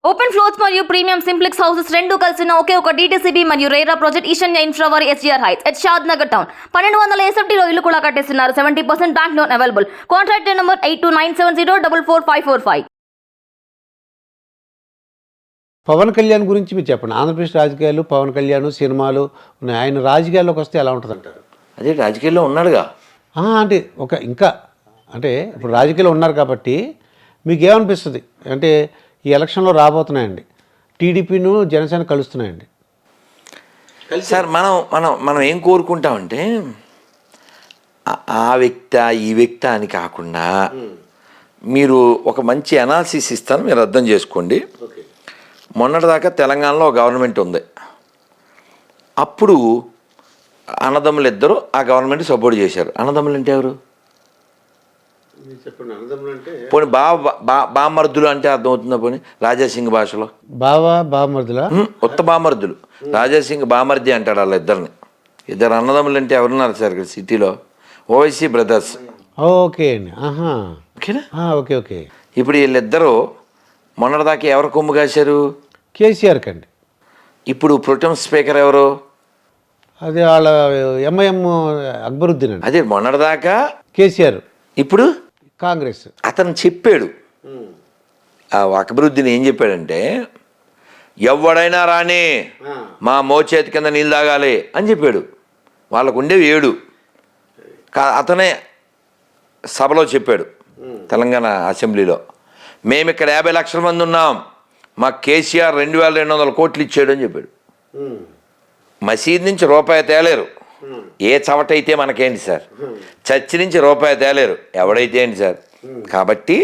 Open floors మరియు premium simplex houses రెండు కలిసిన ఒకే ఒక DTCB మరియు రేరా ప్రాజెక్ట్ ఈశాన్య ఇన్ఫ్రావారి SGR heights at Shadnagar town 1200 SFTలో ఇల్లు కూడా కట్టేస్తున్నారు. 70% bank loan available. Contract number 8297044545. Pawan Kalyan గురించి మీరు చెప్పండి. ఆంధ్రప్రదేశ్ రాజకీయాలు, పవన్ కళ్యాణ్ సినిమాలు ఉన్నాయి. ఆయన రాజకీయాల్లోకి వస్తే ఎలా ఉంటుంది అంటారు? అదే రాజకీయాల్లో ఉన్నాడుగా. అంటే అంటే ఇప్పుడు రాజకీయాల్లో ఉన్నారు కాబట్టి మీకు ఏమనిపిస్తుంది? అంటే ఈ ఎలక్షన్లో రాబోతున్నాయండి, టీడీపీను జనసేన కలుస్తున్నాయండి. సార్ మనం ఏం కోరుకుంటామంటే ఆ వ్యక్తి ఈ వ్యక్తి అని కాకుండా మీరు ఒక మంచి అనాలిసిస్ ఇస్తాను, మీరు అర్థం చేసుకోండి. మొన్నటిదాకా తెలంగాణలో గవర్నమెంట్ ఉంది. అప్పుడు అన్నదమ్ములు ఇద్దరు ఆ గవర్నమెంట్ సపోర్ట్ చేశారు. అన్నదమ్ములు అంటే ఎవరు? పోనీ బామర్దులు అంటే అర్థమవుతుందా? పోనీ రాజాసింగ్ భాషలో బామర్దుల ఉత్త బామర్దులు. రాజాసింగ్ బామర్ది అంటాడు వాళ్ళ ఇద్దరిని. ఇద్దరు అన్నదమ్ములు అంటే ఎవరున్నారు సార్ ఇక్కడ సిటీలో? ఓవైసీ బ్రదర్స్. ఓకే అండి. ఓకేనా? ఓకే. ఇప్పుడు వీళ్ళిద్దరూ మొన్నటిదాకా ఎవరు కొమ్ము కాశారు? కేసీఆర్ కండి. ఇప్పుడు ప్రొటెం స్పీకర్ ఎవరు? అది వాళ్ళ ఎంఐఎం అక్బరుద్దీన్ అండి. అదే మొన్నటిదాకా కేసీఆర్, ఇప్పుడు కాంగ్రెస్. అతను చెప్పాడు, ఆ అక్బరుద్దీన్ ఏం చెప్పాడంటే, ఎవడైనా రాని మా మోచేతి కింద నీళ్ళు తాగాలి అని చెప్పాడు. వాళ్ళకు ఉండేవి 7. అతనే సభలో చెప్పాడు తెలంగాణ అసెంబ్లీలో, మేము ఇక్కడ 50 లక్షల మంది ఉన్నాం, మాకు కేసీఆర్ 2200 కోట్లు ఇచ్చాడు అని చెప్పాడు. మసీద్ నుంచి రూపాయి తేలేరు. ఏ చవటైతే మనకేంటి సార్? చర్చి నుంచి రూపాయి తేలేరు. ఎవడైతే ఏంటి సార్? కాబట్టి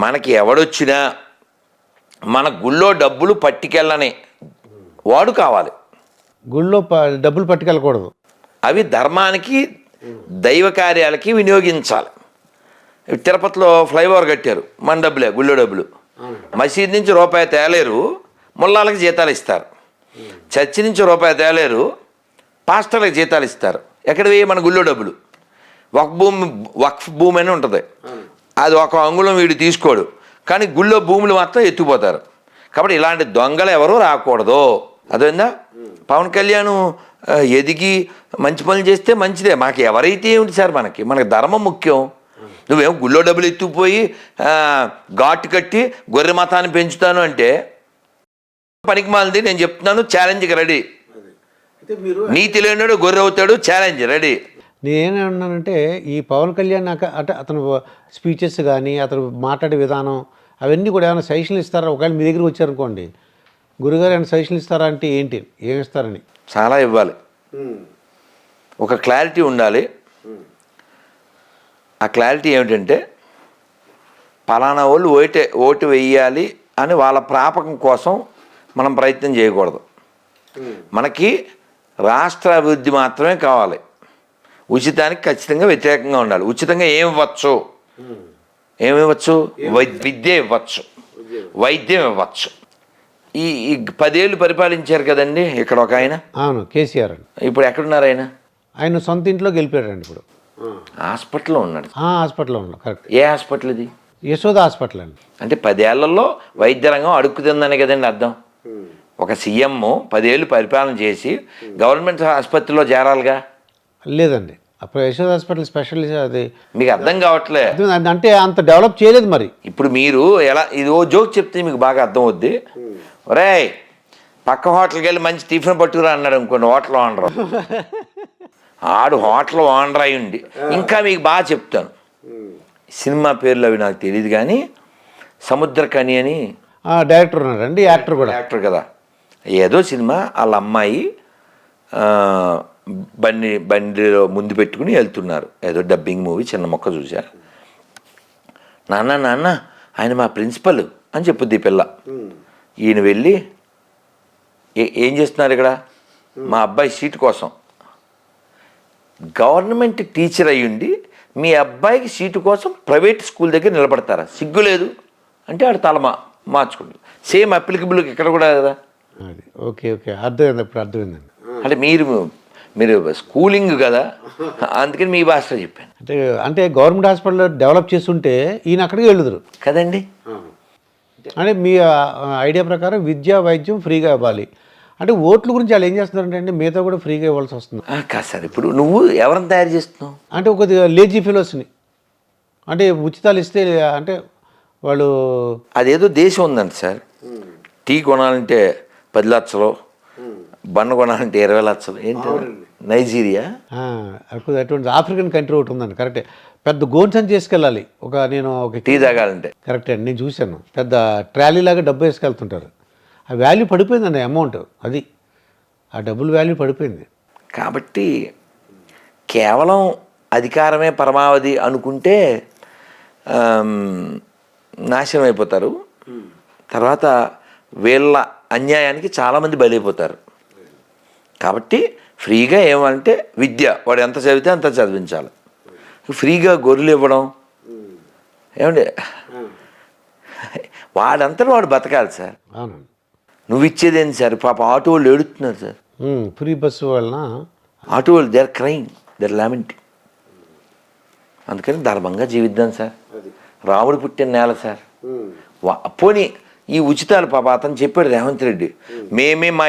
మనకి ఎవడొచ్చినా మన గుళ్ళో డబ్బులు పట్టుకెళ్ళని వాడు కావాలి. గుళ్ళో డబ్బులు పట్టుకెళ్ళకూడదు. అవి ధర్మానికి, దైవ కార్యాలకి వినియోగించాలి. తిరుపతిలో ఫ్లైఓవర్ కట్టారు, మన డబ్బులే, గుళ్ళో డబ్బులు. మసీద్ నుంచి రూపాయి తేలేరు, ముల్లాలకు జీతాలు ఇస్తారు. చర్చి నుంచి రూపాయి తేలేరు, పాస్టర్లకు జీతాలు ఇస్తారు. ఎక్కడవి? మన గుళ్ళో డబ్బులు. వక్ఫ్ భూమి అని ఉంటుంది, అది ఒక అంగుళం వీడు తీసుకోడు, కానీ గుళ్ళో భూములు మాత్రం ఎత్తుకుపోతారు. కాబట్టి ఇలాంటి దొంగలు ఎవరూ రాకూడదు. అదేందా? పవన్ కళ్యాణ్ ఎదిగి మంచి పనులు చేస్తే మంచిదే. మాకు ఎవరైతే ఏమిటి సార్, మనకి ధర్మం ముఖ్యం. నువ్వేమో గుళ్ళో డబ్బులు ఎత్తుకుపోయి ఘాటు కట్టి గొర్రె మతాన్ని పెంచుతాను అంటే పనికి మాలింది. నేను చెప్తున్నాను, ఛాలెంజ్కి రెడీ. నీతి లేనాడు గొర్రె అవుతాడు, ఛాలెంజ్ రెడీ. నేనేమన్నానంటే, ఈ పవన్ కళ్యాణ్ అంటే అతను స్పీచెస్ కానీ అతను మాట్లాడే విధానం అవన్నీ కూడా ఏమైనా సజెషన్లు ఇస్తారా? ఒకవేళ మీ దగ్గరికి వచ్చారనుకోండి, గురుగారు ఏమైనా సజెషన్లు ఇస్తారా అంటే ఏంటి, ఏమి ఇస్తారని? చాలా ఇవ్వాలి. ఒక క్లారిటీ ఉండాలి. ఆ క్లారిటీ ఏమిటంటే, పలానా వాళ్ళు ఓటు వేయాలి అని వాళ్ళ ప్రాపకం కోసం మనం ప్రయత్నం చేయకూడదు. మనకి రాష్ట్ర అభివృద్ధి మాత్రమే కావాలి. ఉచితానికి ఖచ్చితంగా వ్యతిరేకంగా ఉండాలి. ఉచితంగా ఏమివ్వచ్చు? విద్య ఇవ్వచ్చు, వైద్యం ఇవ్వచ్చు. ఈ 10 ఏళ్ళు పరిపాలించారు కదండి ఇక్కడ ఒక ఆయన. అవును, కేసీఆర్ అండి. ఇప్పుడు ఎక్కడున్నారు ఆయన? ఆయన సొంత ఇంట్లో గెలిపాడండి. ఇప్పుడు హాస్పిటల్లో ఉన్నాడు. హాస్పిటల్లో ఉన్నాడు. కరెక్ట్. ఏ హాస్పిటల్ ఇది? యశోద హాస్పిటల్ అండి. అంటే 10 ఏళ్లలో వైద్య రంగం అడుక్కుతుందని కదండి అర్థం. ఒక సీఎం 10 ఏళ్ళు పరిపాలన చేసి గవర్నమెంట్ ఆసుపత్రిలో చేరాలిగా. లేదండి, అప్పుడు యశోద హాస్పిటల్ స్పెషలిస్ట్. అది మీకు అర్థం కావట్లే. అంటే అంత డెవలప్ చేయలేదు. మరి ఇప్పుడు మీరు ఎలా, ఇది ఓ జోక్ చెప్తే మీకు బాగా అర్థం అవుద్ది. ఒరే, పక్క హోటల్కి వెళ్ళి మంచి టిఫిన్ పట్టుకురా అన్నాడు అనుకోండి హోటల్ ఓనర్. ఆడు హోటల్ ఓనర్ అయి ఉండి ఇంకా మీకు బాగా చెప్తాను. సినిమా పేర్లు అవి నాకు తెలియదు, కానీ సముద్రకని అని డైరెక్టర్ ఉన్నారండి, యాక్టర్ కూడా. యాక్టర్ కదా. ఏదో సినిమా వాళ్ళ అమ్మాయి బండిలో ముందు పెట్టుకుని వెళ్తున్నారు, ఏదో డబ్బింగ్ మూవీ, చిన్న మొక్క చూసా. నాన్న ఆయన మా ప్రిన్సిపల్ అని చెప్పుద్ది ఈ పిల్ల. ఈయన వెళ్ళి, ఏం చేస్తున్నారు ఇక్కడ? మా అబ్బాయి సీటు కోసం. గవర్నమెంట్ టీచర్ అయ్యుండి మీ అబ్బాయికి సీటు కోసం ప్రైవేట్ స్కూల్ దగ్గర నిలబడతారా? సిగ్గు లేదు అంటే ఆడు తల మార్చుకుంటారు. సేమ్ అప్లికబుల్ ఇక్కడ కూడా కదా. ఓకే, అర్థమైంది. ఇప్పుడు అర్థమైందండి. అంటే మీరు స్కూలింగ్ కదా, అందుకని మీ భాషలో చెప్పాను. అంటే గవర్నమెంట్ హాస్పిటల్ డెవలప్ చేస్తుంటే ఈయన అక్కడికి వెళ్ళుదురు కదండి. అంటే మీ ఐడియా ప్రకారం విద్య వైద్యం ఫ్రీగా ఇవ్వాలి. అంటే ఓట్ల గురించి వాళ్ళు ఏం చేస్తున్నారంటే అండి మిగతా కూడా ఫ్రీగా ఇవ్వాల్సి వస్తుంది. కాదు సార్, ఇప్పుడు నువ్వు ఎవరిని తయారు చేస్తున్నావు? అంటే కొద్దిగా లేజీ ఫెలోస్ని అంటే ఉచితాలు ఇస్తే అంటే వాళ్ళు అదేదో దేశం ఉందండి సార్, టీ కొనాలంటే 10 లక్షలు, బండ కొనాలంటే 20 లక్షలు. ఏంటి నైజీరియా? అటువంటి ఆఫ్రికన్ కంట్రీ ఒకటి ఉందండి, కరెక్టే. పెద్ద గోన్స్ అని చేసుకెళ్ళాలి. నేను ఒక టీ తాగాలంటే. కరెక్టే అండి, నేను చూశాను. పెద్ద ట్రాలీ లాగా డబ్బు వేసుకెళ్తుంటారు. ఆ వాల్యూ పడిపోయిందండి, అమౌంట్ అది, ఆ డబ్బుల వాల్యూ పడిపోయింది. కాబట్టి కేవలం అధికారమే పరమావధి అనుకుంటే నాశనం అయిపోతారు. తర్వాత వీళ్ళ అన్యాయానికి చాలామంది బలైపోతారు. కాబట్టి ఫ్రీగా ఏమంటే విద్య, వాడు ఎంత చదివితే అంత చదివించాలి. ఫ్రీగా గొర్రెలు ఇవ్వడం ఏమండి, వాడంతా వాడు బతకాలి సార్. అవునండి. నువ్వు ఇచ్చేదేంటి సార్? పాప ఆటో వాళ్ళు ఏడుతున్నారు సార్. ఫ్రీ బస్సు వలన ఆటో వాళ్ళు they are crying, they are lamenting. అందుకని ధర్మంగా జీవిద్దాం సార్. రాముడు పుట్టిన నేల సార్. పోనీ ఈ ఉచితాలు పాప అతను చెప్పాడు రేవంత్ రెడ్డి, మేమే మా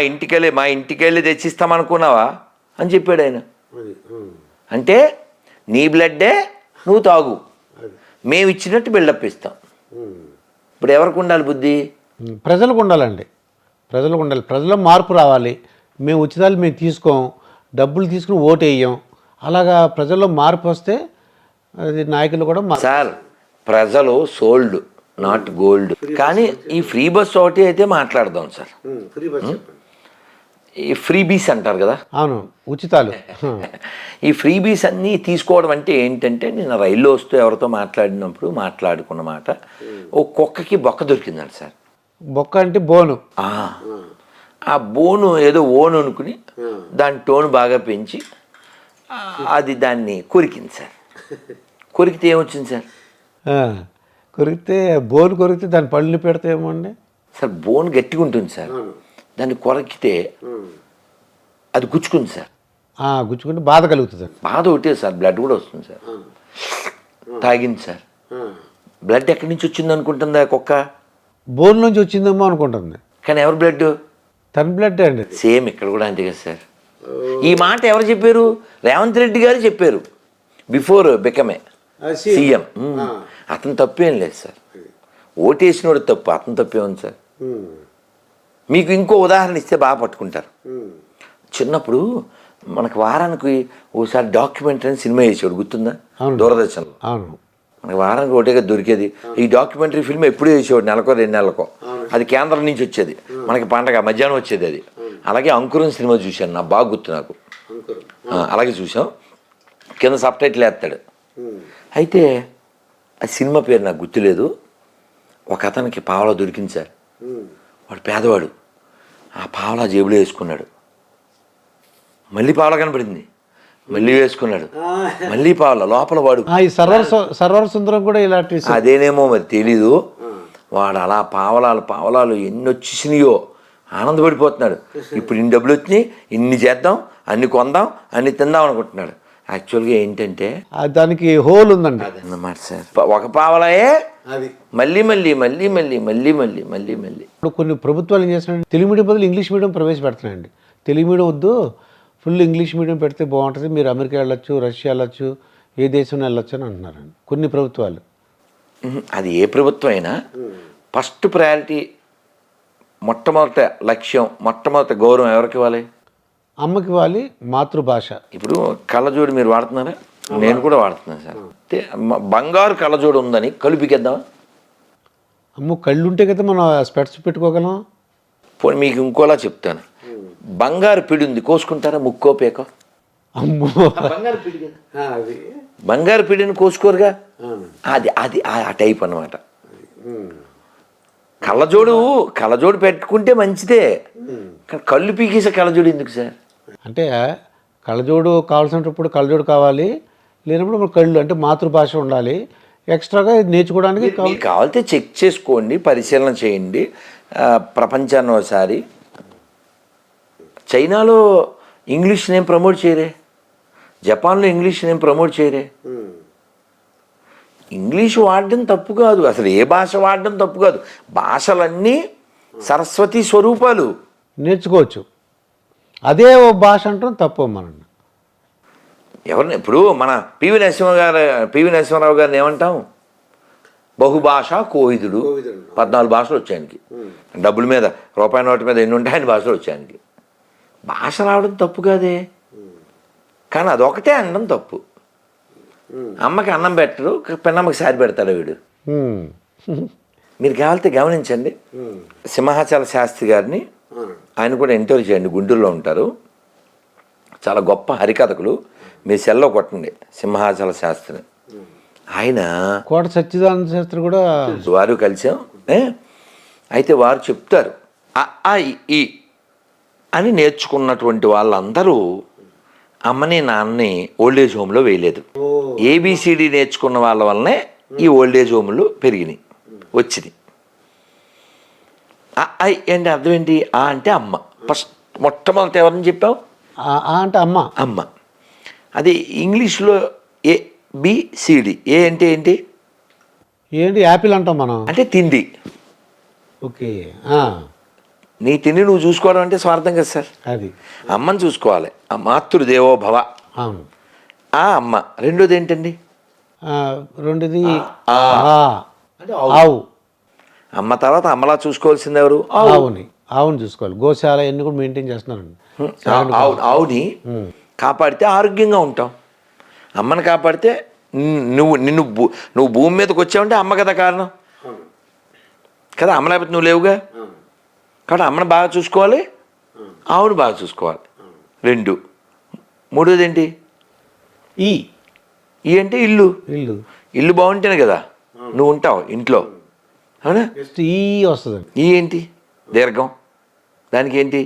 ఇంటికెళ్ళి తెచ్చిస్తామనుకున్నావా అని చెప్పాడు ఆయన. అంటే నీ బ్లడ్డే నువ్వు తాగు, మేము ఇచ్చినట్టు బిల్డప్ ఇస్తాం. ఇప్పుడు ఎవరికి ఉండాలి బుద్ధి? ప్రజలకు ఉండాలండి, ప్రజలకు ఉండాలి. ప్రజల్లో మార్పు రావాలి. మేము ఉచితాలు మేము తీసుకోం, డబ్బులు తీసుకుని ఓటు వేయం. అలాగా ప్రజల్లో మార్పు వస్తే అది నాయకులు కూడా సార్, ప్రజలు సోల్డ్ నాట్ గోల్డ్. కానీ ఈ ఫ్రీ బస్ ఒకటి అయితే మాట్లాడదాం సార్. ఈ ఫ్రీ బీస్ అంటారు కదా. అవును, ఉచితాలు. ఈ ఫ్రీ బీస్ అన్నీ తీసుకోవడం అంటే ఏంటంటే, నేను రైల్లో వస్తూ ఎవరితో మాట్లాడినప్పుడు మాట్లాడుకున్న మాట, ఓ కుక్కకి బొక్క దొరికిందండి సార్. బొక్క అంటే బోను. ఆ బోను ఏదో ఓను అనుకుని దాని టోన్ బాగా పెంచి అది దాన్ని కొరికింది సార్. కొరికితే ఏమొచ్చింది సార్? కొరికితే బోను కొరికితే దాని పళ్ళు పెడతాయేమో అండి సార్. బోన్ గట్టిగా ఉంటుంది సార్, దాన్ని కొరికితే అది గుచ్చుకుంది సార్. గుచ్చుకుంటే బాధ కలుగుతుంది. బాధ ఒకటే సార్, బ్లడ్ కూడా వస్తుంది సార్. తాగింది సార్. బ్లడ్ ఎక్కడి నుంచి వచ్చింది అనుకుంటుందా కుక్క? బోన్ నుంచి వచ్చిందేమో అనుకుంటుంది. కానీ ఎవరి బ్లడ్? తన బ్లడ్ అండి. సేమ్ ఇక్కడ కూడా అంతే కదా సార్. ఈ మాట ఎవరు చెప్పారు? రేవంత్ రెడ్డి గారు చెప్పారు బిఫోర్ బికమే సీఎం. అతను తప్పేం లేదు సార్, ఓటేసినోడు తప్పు, అతను తప్పే ఉంది సార్. మీకు ఇంకో ఉదాహరణ ఇస్తే బాగా పట్టుకుంటారు. చిన్నప్పుడు మనకు వారానికి ఒకసారి డాక్యుమెంటరీ అని సినిమా వేసేవాడు, గుర్తుందా? దూరదర్శన్లో. అవును, మనకి వారానికి ఒకటేగా దొరికేది. ఈ డాక్యుమెంటరీ ఫిల్మ్ ఎప్పుడూ వేసేవాడు, నెలకో 2 నెలలకో. అది కేంద్రం నుంచి వచ్చేది, మనకి పండగ మధ్యాహ్నం వచ్చేది అది. అలాగే అంకురం సినిమా చూశాను, నాకు బాగా గుర్తు. నాకు అలాగే చూసాం, కింద సబ్ టైటిల్ వేస్తాడు. అయితే ఆ సినిమా పేరు నాకు గుర్తులేదు. ఒక అతనికి పావలా దొరికింది సార్. వాడు పేదవాడు, ఆ పావలా జేబులో వేసుకున్నాడు. మళ్ళీ పావలా కనపడింది, మళ్ళీ వేసుకున్నాడు, మళ్ళీ పావలా. లోపల వాడు సర్వర్ సుందరం కూడా ఇలాంటి అదేనేమో మరి తెలీదు. వాడు అలా పావలాలు ఎన్ని వచ్చేసినాయో ఆనందపడిపోతున్నాడు. ఇప్పుడు ఇన్ని డబ్బులు వచ్చినాయి, ఇన్ని చేద్దాం, అన్ని కొందాం, అన్ని తిందాం అనుకుంటున్నాడు. యాక్చువల్గా ఏంటంటే దానికి హోల్ ఉందండి. అదన్నమాట సార్. ఒక పావలాయే మళ్ళీ మళ్ళీ మళ్ళీ మళ్ళీ మళ్ళీ మళ్ళీ మళ్ళీ మళ్ళీ. ఇప్పుడు కొన్ని ప్రభుత్వాలు ఏం చేస్తున్నాయండి, తెలుగు మీడియం బదులు ఇంగ్లీష్ మీడియం ప్రవేశపెడుతున్నాయండి. తెలుగు మీడియం వద్దు, ఫుల్ ఇంగ్లీష్ మీడియం పెడితే బాగుంటుంది, మీరు అమెరికా వెళ్ళొచ్చు, రష్యా వెళ్ళొచ్చు, ఏ దేశం వెళ్ళొచ్చు అని అంటున్నారండి కొన్ని ప్రభుత్వాలు. అది ఏ ప్రభుత్వం అయినా ఫస్ట్ ప్రయారిటీ, మొట్టమొదటి లక్ష్యం, మొట్టమొదటి గౌరవం ఎవరికి ఇవ్వాలి? అమ్మకి ఇవ్వాలి, మాతృభాష. ఇప్పుడు కళ్ళజోడు మీరు వాడుతున్నారా? నేను కూడా వాడుతున్నాను సార్. అంటే బంగారు కళ్ళజోడు ఉందని కళ్ళు పీకేద్దామా? అమ్మ కళ్ళు ఉంటే కదా మనం స్పెట్స్ పెట్టుకోగలం. పోనీ మీకు ఇంకోలా చెప్తాను, బంగారు పిడి ఉంది, కోసుకుంటారా? ముక్కో పేకో? అమ్మో, బంగారు పిడిని కోసుకోరుగా. అది అది ఆ టైప్ అన్నమాట. కళ్ళజోడు పెట్టుకుంటే మంచిదే, కానీ కళ్ళు పీకేసే కళ్ళజోడు ఎందుకు సార్? అంటే కళ్ళజోడు కావాల్సినప్పుడు కళ్ళజోడు కావాలి, లేనప్పుడు మన కళ్ళు అంటే మాతృభాష ఉండాలి. ఎక్స్ట్రాగా నేర్చుకోవడానికి కావాలితే చెక్ చేసుకోండి, పరిశీలన చేయండి ప్రపంచాన్ని ఒకసారి. చైనాలో ఇంగ్లీష్ నేమ్ ప్రమోట్ చేయరే, జపాన్లో ఇంగ్లీష్ నేమ్ ప్రమోట్ చేయరే. ఇంగ్లీష్ వాడడం తప్పు కాదు, అసలు ఏ భాష వాడడం తప్పు కాదు. భాషలన్నీ సరస్వతి స్వరూపాలు, నేర్చుకోవచ్చు. అదే ఓ భాష అంటాం తప్పు మనం. ఎవరిని ఇప్పుడు మన పివి నరసింహారావు గారిని ఏమంటాం? బహుభాషా కోవిదుడు. 14 భాషలు వచ్చాయి ఆయనకి. డబ్బుల మీద, రూపాయి నోటు మీద ఎన్ని ఉంటాయి ఆయన భాషలు వచ్చాయి ఆయనకి. భాష రావడం తప్పు కాదే, కానీ అదొకటే అనడం తప్పు. అమ్మకి అన్నం పెట్టరు, పెన్నమ్మకి సారి పెడతాడు వీడు. మీరు కావాలితే గమనించండి, సింహాచల శాస్త్రి గారిని ఆయన కూడా ఇంటర్వ్యూ చేయండి, గుంటూరులో ఉంటారు. చాలా గొప్ప హరికథకులు. మీ సెల్లో కొట్టండి సింహాచల శాస్త్రిని. ఆయన కోట సచ్చిదానంద శాస్త్రి కూడా వారు కలిసాం. అయితే వారు చెప్తారు అ ఆ ఇ ఈ అని నేర్చుకున్నటువంటి వాళ్ళందరూ అమ్మని నాన్నని ఓల్డేజ్ హోమ్లో వేయలేదు. ఏబిసిడి నేర్చుకున్న వాళ్ళ వల్లనే ఈ ఓల్డేజ్ హోమ్లు పెరిగినాయి వచ్చినాయి. ఐ అంటే అర్థం ఏంటి? ఆ అంటే అమ్మ. ఫస్ట్ మొట్టమొదటి ఎవరని చెప్పావు? అంటే అమ్మ. అమ్మ. అది ఇంగ్లీష్లో ఏబిసిడి. ఏ అంటే ఏంటి? ఏంటి యాపిల్ అంటాం మనం, అంటే తిండి. ఓకే. నీ తిండి నువ్వు చూసుకోవడం అంటే స్వార్థం కదా సార్. అది అమ్మని చూసుకోవాలి. ఆ మాతృదేవో భవ. అవును. ఆ అమ్మ. రెండోది ఏంటండి? రెండోది అంటే ఆవు. అమ్మ తర్వాత అమ్మలా చూసుకోవాల్సింది ఎవరు? ఆవుని చూసుకోవాలి. గోశాల ఎన్ని కూడా మెయింటైన్ చేస్తున్నారండి. ఆవుని కాపాడితే ఆరోగ్యంగా ఉంటాం. అమ్మని కాపాడితే నువ్వు భూమి మీదకి వచ్చావంటే అమ్మ కదా కారణం కదా. అమ్మ లేకపోతే నువ్వు లేవుగా. కాబట్టి అమ్మని బాగా చూసుకోవాలి, ఆవుని బాగా చూసుకోవాలి. 2. మూడోది ఏంటి? ఈ అంటే ఇల్లు. ఇల్లు బాగుంటేనే కదా నువ్వు ఉంటావు ఇంట్లో, అవునా? ఈ వస్తుంది. ఈ ఏంటి? దీర్ఘం. దానికి ఏంటి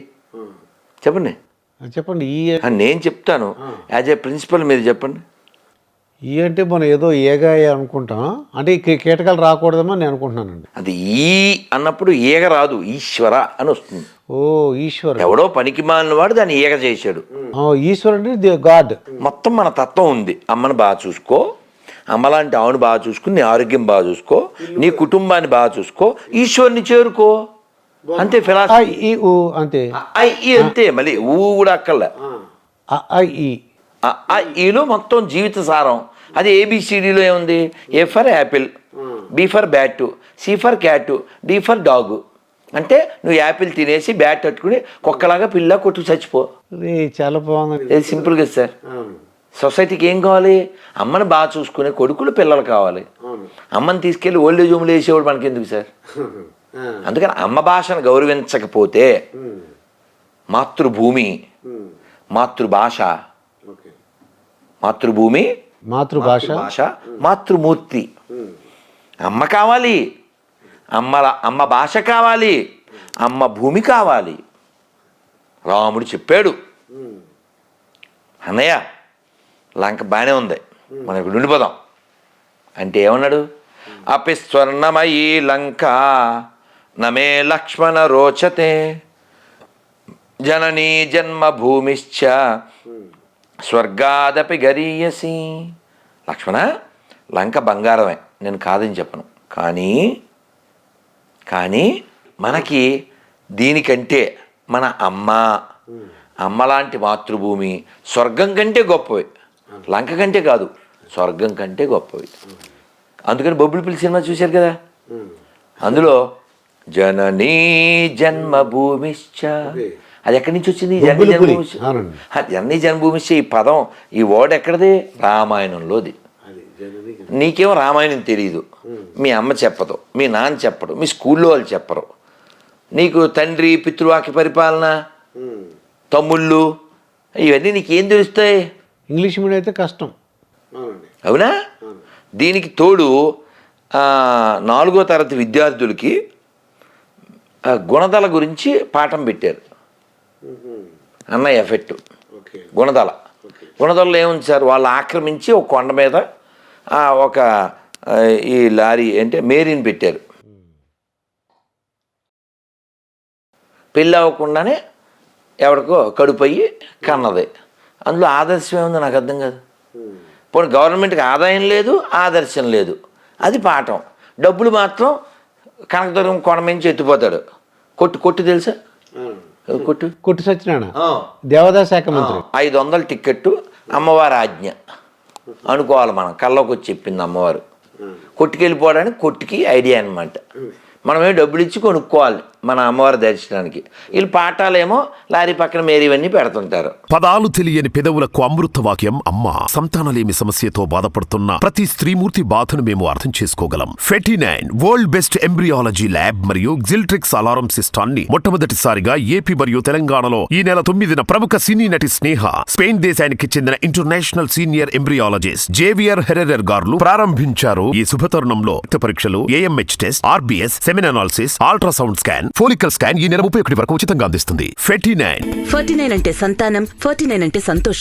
చెప్పండి. చెప్పండి. నేను చెప్తాను యాజ్ ఏ ప్రిన్సిపల్, మీరు చెప్పండి. ఈ అంటే మనం ఏదో ఏగా అనుకుంటాం, అంటే కీటకాలు రాకూడదేమో నేను అనుకుంటున్నానండి. అది ఈ అన్నప్పుడు ఈగ రాదు, ఈశ్వర అని వస్తుంది. ఓ ఈశ్వర్. ఎవడో పనికి మాలిన వాడు దాన్ని ఈగ చేశాడు. ఈశ్వర్ అంటే గాడ్. మొత్తం మన తత్వం ఉంది. అమ్మని బాగా చూసుకో, అమ్మలాంటి ఆవును బాగా చూసుకుని నీ ఆరోగ్యం బాగా చూసుకో, నీ కుటుంబాన్ని బాగా చూసుకో, ఈశ్వరుని చేరుకో. అంతే ఫిలాసఫీ. అంతే. అంతే. మళ్ళీ ఊ కూడా అక్కర్లే. ఈలో మొత్తం జీవిత సారం. అది ఏబిసిడిలో ఏముంది? A for apple, B for bat, C for cat, D for dog. అంటే నువ్వు యాపిల్ తినేసి బ్యాట్ పట్టుకుని కుక్కలాగా పిల్ల కొట్టు చచ్చిపో. చాలా బాగుంది. ఇది సింపుల్ కదా సార్. సొసైటీకి ఏం కావాలి? అమ్మని బాగా చూసుకునే కొడుకులు పిల్లలు కావాలి. అమ్మని తీసుకెళ్ళి ఓల్డేజ్ హోమ్లో వేసేవాడు మనకెందుకు సార్? అందుకని అమ్మ భాషను గౌరవించకపోతే మాతృభూమి, మాతృభాష, మాతృభూమి, మాతృభాష, మాతృమూర్తి. అమ్మ కావాలి, అమ్మ భాష కావాలి, అమ్మ భూమి కావాలి. రాముడు చెప్పాడు, అన్నయ్య లంక బాగానే ఉంది, మనం ఇక్కడ ఉండిపోదాం అంటే ఏమన్నాడు? అపి స్వర్ణమయీ లంక నమే లక్ష్మణ రోచతే జననీ జన్మభూమిశ్చ స్వర్గాదపి గరీయసి. లక్ష్మణ, లంక బంగారమే, నేను కాదని చెప్పను. కానీ మనకి దీనికంటే మన అమ్మ లాంటి మాతృభూమి స్వర్గం కంటే గొప్పవి. లంక కంటే కాదు, స్వర్గం కంటే గొప్పవి. అందుకని బొబ్బిలి సినిమా చూశారు కదా, అందులో జననీ జన్మభూమిశ్చ, అది ఎక్కడి నుంచి వచ్చింది? జననీ జన్మభూమిశ్చ. ఈ పదం, ఈ వర్డ్ ఎక్కడిది? రామాయణంలోది. నీకేమో రామాయణం తెలియదు, మీ అమ్మ చెప్పదు, మీ నాన్న చెప్పడు, మీ స్కూల్లో వాళ్ళు చెప్పరు. నీకు తండ్రి పితృవాక్య పరిపాలన, తమ్ముళ్ళు, ఇవన్నీ నీకేం తెలుస్తాయి? ఇంగ్లీష్ మీడియం అయితే కష్టం, అవునా? దీనికి తోడు 4వ తరగతి విద్యార్థులకి గుణదల గురించి పాఠం పెట్టారు. అన్నయ్య ఎఫెక్ట్. గుణదలలో ఏముంది సార్? వాళ్ళు ఆక్రమించి ఒక కొండ మీద ఒక ఈ లారీ అంటే మేరీని పెట్టారు. పెళ్ళి అవ్వకుండానే ఎవరికో కడుపు అయ్యి కన్నది. అందులో ఆదర్శం ఏముంది నాకు అర్థం కాదు. పోనీ గవర్నమెంట్కి ఆదాయం లేదు, ఆదర్శం లేదు. అది పాఠం. డబ్బులు మాత్రం కనకదుర్గం కొండ నుంచి ఎత్తిపోతాడు. కొట్టు తెలుసా? కొట్టు సత్యనారాయణ దేవాదాయ శాఖ మంత్రి. 500 టిక్కెట్టు అమ్మవారి ఆజ్ఞ అనుకోవాలి. మనం కల్లోకి వచ్చి చెప్పింది అమ్మవారు. కొట్టుకెళ్ళిపోవడానికి కొట్టుకి ఐడియా అనమాట. మనమే డబ్బులు ఇచ్చి కొనుక్కోవాలి మన అమ్మవారి దర్శనానికి. వీళ్ళు పాఠాలేమో లారీ పక్కన మేరీవన్నీ పెడుతుంటారు. పదాలు తెలియని పెదవులకు అమృత వాక్యం అమ్మ. సంతానలేమి సమస్యతో బాధపడుతున్న ప్రతి స్త్రీమూర్తి బాధను మేము అర్థం చేసుకోగలం. 49 వరల్డ్ బెస్ట్ ఎంబ్రియాలజీ ల్యాబ్ మరియు జిల్ట్రిక్స్ అలారం సిస్టాన్ని మొట్టమొదటిసారిగా ఏపీ మరియు తెలంగాణలో ఈ నెల 9న ప్రముఖ సినీ నటి స్నేహ, స్పెయిన్ దేశానికి చెందిన international senior embryologist Javier Herrera గారు ప్రారంభించారు. ఈ శుభతరుణంలో రక్త పరీక్షలు, AMH test, RBS, సెమిన్ analysis, ultrasound scan, follicle scan ఈ నెల 31 వరకు ఉచితంగా అందిస్తుంది. 49 49 అంటే సంతానం, 49 అంటే సంతోషం.